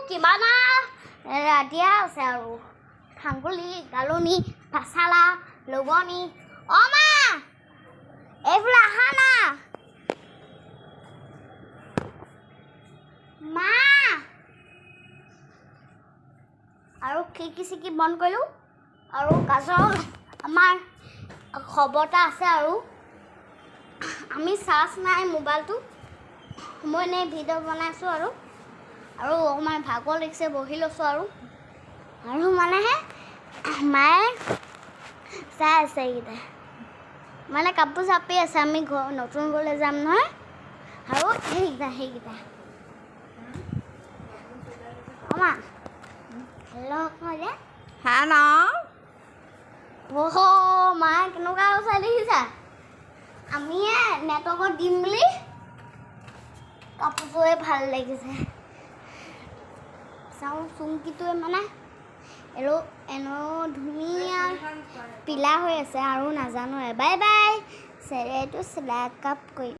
কিমানা ৰাতিয়া আছে আৰু থাংগুলি গালনি পাছালা লগনি অ মা এইফালে আহা না মা আৰু খিৰিকি বন্ধ কৰিলোঁ আৰু গাজৰ আমাৰ খবৰ এটা আছে আৰু আমি চাৰ্জ নাই মোবাইলটো মই এনেই ভিডিঅ' বনাইছোঁ আৰু অকণমান ভাগৰ লাগিছে বহি লৈছোঁ আৰু মানেহে মায়ে চাই আছে এইকেইটা মানে কাপোৰ চাপি আছে আমি নতুন ঘৰলৈ যাম নহয় আৰু সেইকেইটা অমা হেল্ল' যে হা ন মায়ে কেনেকুৱা চাই দেখিছা আমি নেটৱৰ্কত দিম বুলি কাপোৰযোৰে ভাল লাগিছে চাওঁ চুমকিটোৱে মানে এনে ধুনীয়া পিলা হৈ আছে আৰু নাজানো বাই বাই চেৰেটো চিলাই কাপ কৰি